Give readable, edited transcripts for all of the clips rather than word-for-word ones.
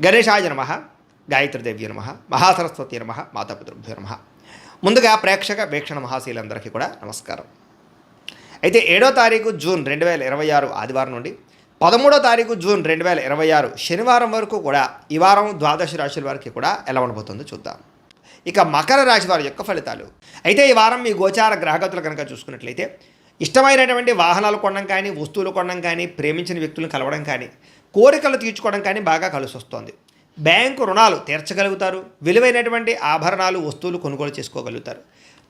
గణేశాయ నమః, గాయత్రీదేవ్య నమః, మహాసరస్వతి నమః, మాతాపితృభ్యో నమః. ముందుగా ప్రేక్షక వీక్షణ మహాశీలందరికీ కూడా నమస్కారం. అయితే 7వ తారీఖు జూన్ 2026 ఆదివారం నుండి 13వ తారీఖు జూన్ 2026 శనివారం వరకు కూడా ఈ వారం ద్వాదశ రాశుల వారికి కూడా ఎలా ఉండబోతుందో చూద్దాం. ఇక మకర రాశి వారి యొక్క ఫలితాలు. అయితే ఈ వారం మీ గోచార గ్రహగతులు కనుక చూసుకున్నట్లయితే ఇష్టమైనటువంటి వాహనాలు కొనడం కానీ, వస్తువులు కొనడం కానీ, ప్రేమించిన వ్యక్తులను కలవడం కానీ, కోరికలు తీర్చుకోవడం కానీ బాగా కలిసి వస్తుంది. బ్యాంకు రుణాలు తీర్చగలుగుతారు. విలువైనటువంటి ఆభరణాలు, వస్తువులు కొనుగోలు చేసుకోగలుగుతారు.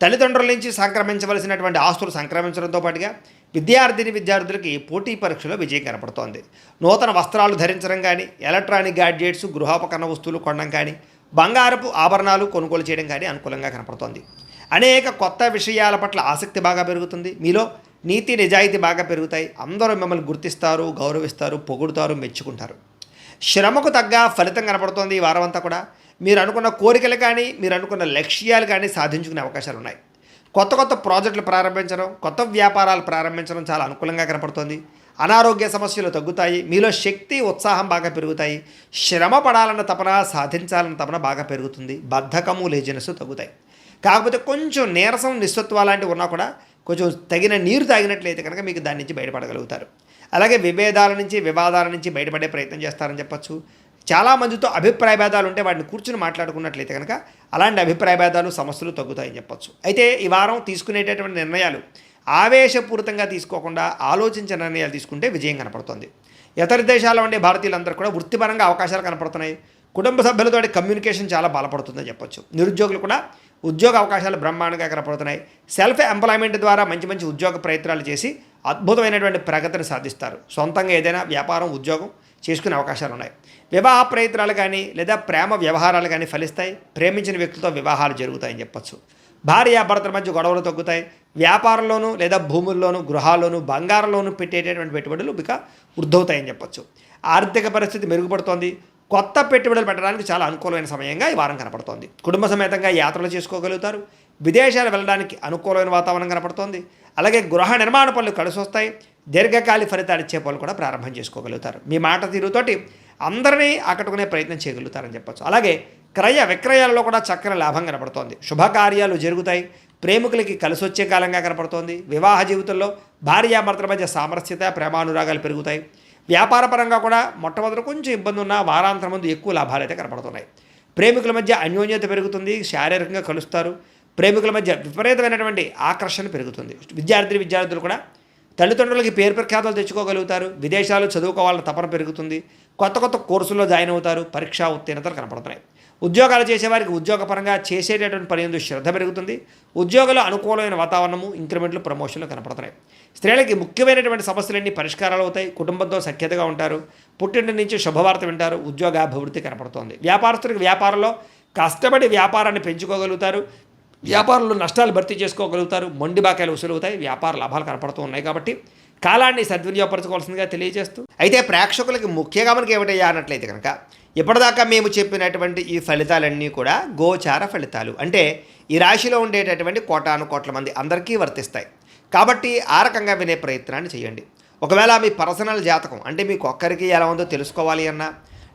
తల్లిదండ్రుల నుంచి సంక్రమించవలసినటువంటి ఆస్తులు సంక్రమించడంతో పాటుగా విద్యార్థులకి పోటీ పరీక్షలో విజయం కనపడుతోంది. నూతన వస్త్రాలు ధరించడం కానీ, ఎలక్ట్రానిక్ గ్యాడ్జెట్స్, గృహోపకరణ వస్తువులు కొనడం కానీ, బంగారపు ఆభరణాలు కొనుగోలు చేయడం కానీ అనుకూలంగా కనపడుతోంది. అనేక కొత్త విషయాల పట్ల ఆసక్తి బాగా పెరుగుతుంది. మీలో నీతి నిజాయితీ బాగా పెరుగుతాయి. అందరూ మిమ్మల్ని గుర్తిస్తారు, గౌరవిస్తారు, పొగుడుతారు, మెచ్చుకుంటారు. శ్రమకు తగ్గ ఫలితం కనపడుతోంది ఈ వారం అంతా కూడా. మీరు అనుకున్న కోరికలు కానీ, మీరు అనుకున్న లక్ష్యాలు కానీ సాధించుకునే అవకాశాలు ఉన్నాయి. కొత్త కొత్త ప్రాజెక్టులు ప్రారంభించడం, కొత్త వ్యాపారాలు ప్రారంభించడం చాలా అనుకూలంగా కనపడుతోంది. అనారోగ్య సమస్యలు తగ్గుతాయి. మీలో శక్తి, ఉత్సాహం బాగా పెరుగుతాయి. శ్రమ పడాలన్న తపన, సాధించాలన్న తపన బాగా పెరుగుతుంది. బద్ధకము, లేజినెస్ తగ్గుతాయి. కాకపోతే కొంచెం నీరసం, నిస్సత్వ లాంటివి ఉన్నా కూడా కొంచెం తగిన నీరు తాగినట్లయితే కనుక మీకు దాని నుంచి బయటపడగలుగుతారు. అలాగే విభేదాల నుంచి, వివాదాల నుంచి బయటపడే ప్రయత్నం చేస్తారని చెప్పచ్చు. చాలామందితో అభిప్రాయ భేదాలు ఉంటే వాటిని కూర్చుని మాట్లాడుకున్నట్లయితే కనుక అలాంటి అభిప్రాయ భేదాలు, సమస్యలు తగ్గుతాయని చెప్పచ్చు. అయితే ఈ వారం తీసుకునేటటువంటి నిర్ణయాలు ఆవేశపూరితంగా తీసుకోకుండా ఆలోచించిన నిర్ణయాలు తీసుకుంటే విజయం కనపడుతుంది. ఇతర దేశాల్లో ఉండే భారతీయులందరూ కూడా వృత్తిపరంగా అవకాశాలు కనపడుతున్నాయి. కుటుంబ సభ్యులతో కమ్యూనికేషన్ చాలా బలపడుతుందని చెప్పచ్చు. నిరుద్యోగులు కూడా ఉద్యోగ అవకాశాలు బ్రహ్మాండంగా కనపడుతున్నాయి. సెల్ఫ్ ఎంప్లాయ్మెంట్ ద్వారా మంచి మంచి ఉద్యోగ ప్రయత్నాలు చేసి అద్భుతమైనటువంటి ప్రగతిని సాధిస్తారు. సొంతంగా ఏదైనా వ్యాపారం, ఉద్యోగం చేసుకునే అవకాశాలు ఉన్నాయి. వివాహ ప్రయత్నాలు కానీ లేదా ప్రేమ వ్యవహారాలు కానీ ఫలిస్తాయి. ప్రేమించిన వ్యక్తులతో వివాహాలు జరుగుతాయని చెప్పచ్చు. భార్యాభర్తల మధ్య గొడవలు తగ్గుతాయి. వ్యాపారంలోనూ లేదా భూముల్లోనూ, గృహాల్లోనూ, బంగారంలోనూ పెట్టేటటువంటి పెట్టుబడులు ఇక వృద్ధవుతాయని చెప్పచ్చు. ఆర్థిక పరిస్థితి మెరుగుపడుతోంది. కొత్త పెట్టుబడులు పెట్టడానికి చాలా అనుకూలమైన సమయంగా ఈ వారం కనపడుతోంది. కుటుంబ సమేతంగా యాత్రలు చేసుకోగలుగుతారు. విదేశాలు వెళ్ళడానికి అనుకూలమైన వాతావరణం కనపడుతోంది. అలాగే గృహ నిర్మాణ పనులు కలిసి వస్తాయి. దీర్ఘకాలిక ఫలితాలు ఇచ్చే పనులు కూడా ప్రారంభం చేసుకోగలుగుతారు. మీ మాట తీరుతోటి అందరినీ ఆకట్టుకునే ప్రయత్నం చేయగలుగుతారని చెప్పచ్చు. అలాగే క్రయ విక్రయాలలో కూడా చక్కని లాభం కనపడుతోంది. శుభకార్యాలు జరుగుతాయి. ప్రేమికులకి కలిసి వచ్చే కాలంగా కనపడుతోంది. వివాహ జీవితంలో భార్యాభర్తల మధ్య సామరస్యత, ప్రేమానురాగాలు పెరుగుతాయి. వ్యాపారపరంగా కూడా మొట్టమొదటి కొంచెం ఇబ్బంది ఉన్న వారాంతరం ముందు ఎక్కువ లాభాలు అయితే కనపడుతున్నాయి. ప్రేమికుల మధ్య అన్యోన్యత పెరుగుతుంది. శారీరకంగా కలుస్తారు. ప్రేమికుల మధ్య విపరీతమైనటువంటి ఆకర్షణ పెరుగుతుంది. విద్యార్థులు కూడా తల్లిదండ్రులకి పేరు ప్రఖ్యాతలు తెచ్చుకోగలుగుతారు. విదేశాలు చదువుకోవాలని తపన పెరుగుతుంది. కొత్త కొత్త కోర్సుల్లో జాయిన్ అవుతారు. పరీక్షా ఉత్తీర్ణతలు కనపడుతున్నాయి. ఉద్యోగాలు చేసేవారికి ఉద్యోగపరంగా చేసేటటువంటి పని ఎందు శ్రద్ధ పెరుగుతుంది. ఉద్యోగుల అనుకూలమైన వాతావరణము, ఇంక్రిమెంట్లు, ప్రమోషన్లు కనపడుతున్నాయి. స్త్రీలకి ముఖ్యమైనటువంటి సమస్యలన్నీ పరిష్కారాలు అవుతాయి. కుటుంబంతో సఖ్యతగా ఉంటారు. పుట్టింటి నుంచి శుభవార్త వింటారు. ఉద్యోగాభివృద్ధి కనపడుతోంది. వ్యాపారస్తులకు వ్యాపారంలో కష్టపడి వ్యాపారాన్ని పెంచుకోగలుగుతారు. వ్యాపారంలో నష్టాలు భర్తీ చేసుకోగలుగుతారు. మొండి బాకాయలు వసూలవుతాయి. వ్యాపార లాభాలు కనపడుతూ ఉన్నాయి. కాబట్టి కాలాన్ని సద్వినియోగపరచుకోవాల్సిందిగా తెలియజేస్తూ, అయితే ప్రేక్షకులకి ముఖ్యంగా మనకి ఏమిటయ్యా అన్నట్లయితే కనుక ఇప్పటిదాకా మేము చెప్పినటువంటి ఈ ఫలితాలన్నీ కూడా గోచార ఫలితాలు. అంటే ఈ రాశిలో ఉండేటటువంటి కోటాను కోట్ల మంది అందరికీ వర్తిస్తాయి. కాబట్టి ఆ రకంగా వినే ప్రయత్నాన్ని చేయండి. ఒకవేళ మీ పర్సనల్ జాతకం అంటే మీకు ఒక్కరికి ఎలా ఉందో తెలుసుకోవాలి అన్నా,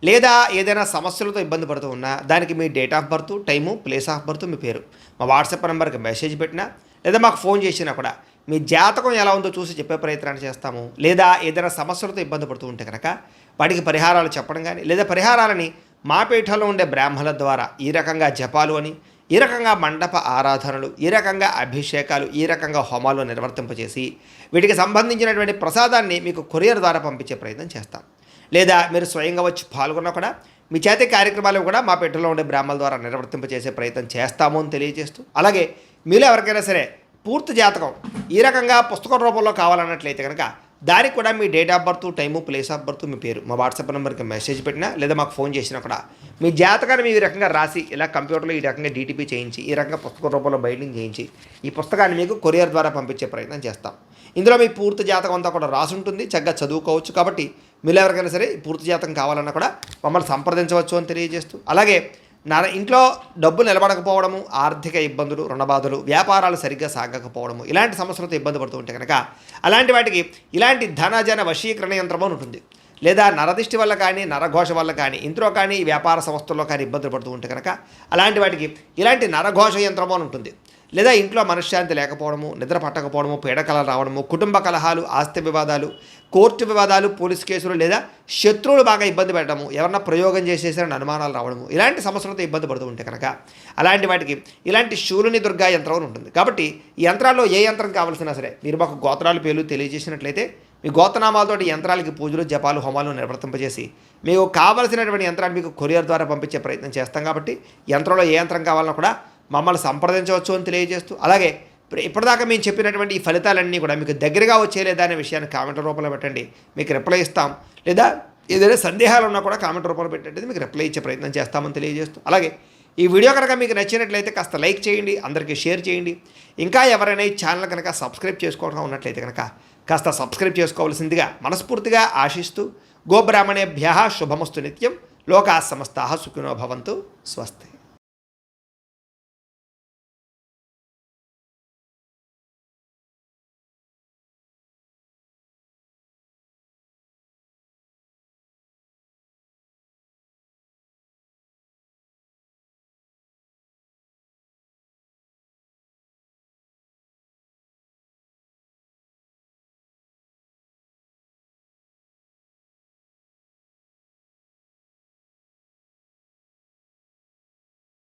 లేదా ఏదైనా సమస్యలతో ఇబ్బంది పడుతూ ఉన్నా దానికి మీ date of birth, time, place of birth, మీ పేరు మా వాట్సాప్ నెంబర్కి మెసేజ్ పెట్టినా లేదా మాకు ఫోన్ చేసినా కూడా మీ జాతకం ఎలా ఉందో చూసి చెప్పే ప్రయత్నాన్ని చేస్తాము. లేదా ఏదైనా సమస్యలతో ఇబ్బంది పడుతూ ఉంటే కనుక వాటికి పరిహారాలు చెప్పడం కానీ, లేదా పరిహారాలని మా పీఠంలో ఉండే బ్రాహ్మణుల ద్వారా ఈ రకంగా జపాలు అని, ఈ రకంగా మండప ఆరాధనలు, ఈ రకంగా అభిషేకాలు, ఈ రకంగా హోమాలు నిర్వర్తింపచేసి వీటికి సంబంధించినటువంటి ప్రసాదాన్ని మీకు కొరియర్ ద్వారా పంపించే ప్రయత్నం చేస్తాం. లేదా మీరు స్వయంగా వచ్చి పాల్గొన్నా కూడా మీ చేతి కార్యక్రమాలు కూడా మా పీఠంలో ఉండే బ్రాహ్మణుల ద్వారా నిర్వర్తింపచేసే ప్రయత్నం చేస్తాము అని తెలియజేస్తూ, అలాగే మీలో ఎవరికైనా సరే పూర్తి జాతకం ఈ రకంగా పుస్తకం రూపంలో కావాలన్నట్లయితే కనుక దానికి కూడా మీ date of birth, time, place of birth, మీ పేరు మా వాట్సాప్ నెంబర్కి మెసేజ్ పెట్టినా లేదా మాకు ఫోన్ చేసినా కూడా మీ జాతకాన్ని మీ ఈ రకంగా రాసి ఇలా కంప్యూటర్లో ఈ రకంగా డీటీపీ చేయించి ఈ రకంగా పుస్తకం రూపంలో బైండింగ్ చేయించి ఈ పుస్తకాన్ని మీకు కొరియర్ ద్వారా పంపించే ప్రయత్నం చేస్తాం. ఇందులో మీ పూర్తి జాతకం అంతా కూడా రాసి ఉంటుంది. చక్కగా చదువుకోవచ్చు. కాబట్టి మీరు ఎవరికైనా సరే పూర్తి జాతకం కావాలన్నా కూడా మమ్మల్ని సంప్రదించవచ్చు అని తెలియజేస్తూ, అలాగే ఇంట్లో డబ్బు నిలబడకపోవడము, ఆర్థిక ఇబ్బందులు, రుణబాధలు, వ్యాపారాలు సరిగ్గా సాగకపోవడము, ఇలాంటి సమస్యలతో ఇబ్బంది పడుతూ ఉంటే కనుక అలాంటి వాటికి ఇలాంటి ధనజన వశీకరణ యంత్రం అని ఉంటుంది. లేదా నరదిష్టి వల్ల కానీ నరఘోష వల్ల కానీ ఇంట్లో కానీ వ్యాపార సంస్థల్లో కానీ ఇబ్బందులు పడుతూ ఉంటే కనుక అలాంటి వాటికి ఇలాంటి నరఘోష యంత్రము అని ఉంటుంది. లేదా ఇంట్లో మనశ్శాంతి లేకపోవడము, నిద్ర పట్టకపోవడము, పీడకలలు రావడము, కుటుంబ కలహాలు, ఆస్తి వివాదాలు, కోర్టు వివాదాలు, పోలీసు కేసులు, లేదా శత్రువులు బాగా ఇబ్బంది పెట్టడము, ఎవరన్నా ప్రయోగం చేసేసారని అనుమానాలు రావడము, ఇలాంటి సమస్యలతో ఇబ్బంది పడుతూ ఉంటే కనుక అలాంటి వాటికి ఇలాంటి శూలుని దుర్గా యంత్రం అని ఉంటుంది. కాబట్టి ఈ యంత్రాల్లో ఏ యంత్రం కావాల్సినా సరే మీరు మాకు గోత్రాలు పేర్లు తెలియజేసినట్లయితే మీ గోత్రనామాలతోటి యంత్రాలకి పూజలు, జపాలు, హోమాలు నిర్వర్తింపజేసి మీకు కావలసినటువంటి యంత్రాన్ని మీకు కొరియర్ ద్వారా పంపించే ప్రయత్నం చేస్తాం. కాబట్టి యంత్రంలో ఏ యంత్రం కావాలన్నా కూడా మమ్మల్ని సంప్రదించవచ్చు అని తెలియజేస్తూ, అలాగే ఇప్పటిదాకా మేము చెప్పినటువంటి ఈ ఫలితాలన్నీ కూడా మీకు దగ్గరగా వచ్చేలేదా అనే విషయాన్ని కామెంట్ రూపంలో పెట్టండి, మీకు రిప్లై ఇస్తాం. లేదా ఏదైనా సందేహాలు ఉన్నా కూడా కామెంట్ రూపంలో పెట్టండి, మీకు రిప్లై ఇచ్చే ప్రయత్నం చేస్తామని తెలియజేస్తూ, అలాగే ఈ వీడియో కనుక మీకు నచ్చినట్లయితే కాస్త లైక్ చేయండి, అందరికీ షేర్ చేయండి. ఇంకా ఎవరైనా ఈ ఛానల్ కనుక సబ్స్క్రైబ్ చేసుకోవడం ఉన్నట్లయితే కనుక కాస్త సబ్స్క్రైబ్ చేసుకోవాల్సిందిగా మనస్ఫూర్తిగా ఆశిస్తూ, గోబ్రాహ్మణేభ్యః శుభమస్తు నిత్యం, లోకాः సమస్తాः సుఖినో భవంతు, స్వస్తి.